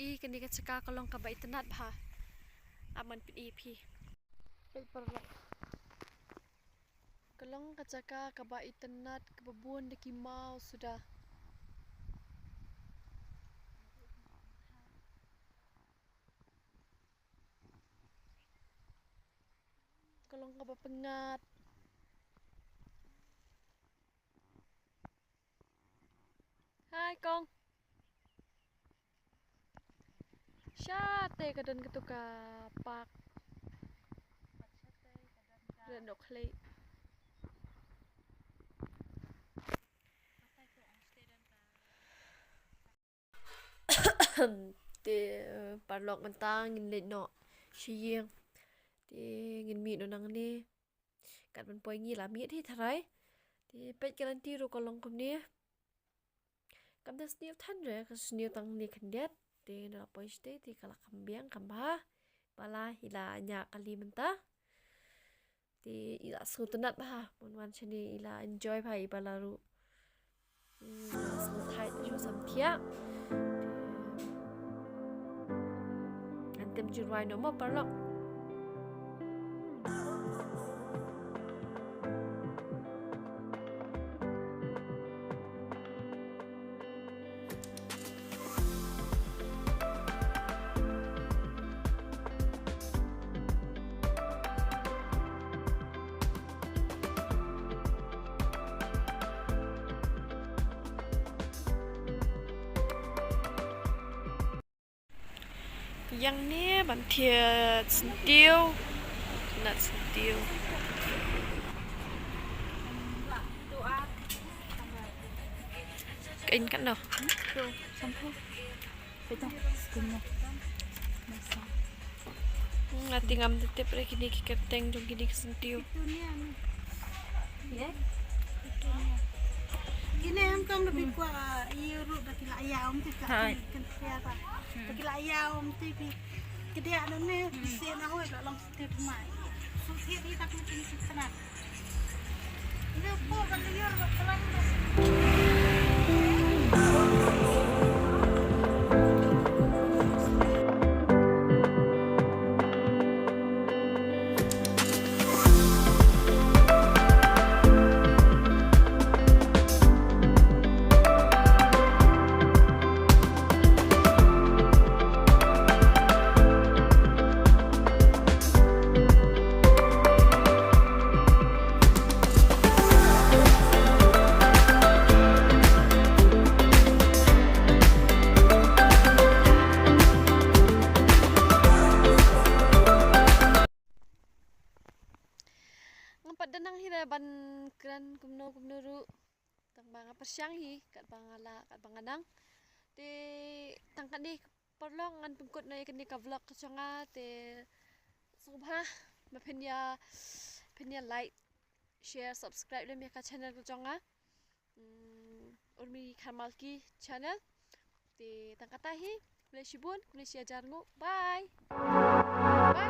hi kan dia cakap kalau ka ba internet bah. Aman PDP. Kalau ka cakap ka ba internet kebun deki mau sudah. Kalau ka ba pengat. Hai kong. Syate kadan ketuka pak. Renok klei. Ti parlok mentang ngin let no. Shiyeng. Ti ngin mi no nang ni. Kat man poi ngi la mi thi tharai. Ti pet garanti ro kolong kum ni. Kam das niu than re ka sniu tang ni khandet. Ti na poi ste ti kala kambiang kamba. Pala ila nya kali mentah. Ti ila sutenat bah. Mon chani ila enjoy bhai balaru. Smooth height jo sam thia. Antem jurai no mo parlok. Yang ni bantia sentiu, nak sentiu. Kain kan dah. Tu, sampo. Betul, sekunnya. Masa. Ngati ngam tetep re kini kiketeng jong kini sentiu. Itu ni anu. Ya. Itu ni. Gini am kam lebih kuat. Iya ru bagi ayam tu tak kan siapa. Bagi ayam tu pi. Jadi anu ni bisa nak hoi dalam setiap rumah. Setiap ni tak mungkin sebenarnya. Ini pun kan liar berkelan. Ngampat danang hira ban kran kumno ru tang banga persyang hi kat bangala kat banganang te tangkat ni perlong ngan pengkut na ikan ni ka vlog kecanga te subha mapenya penya like share subscribe le me ka channel kecanga Urmi Kamalki channel te tangkat hi boleh shibun boleh share jarngu bye bye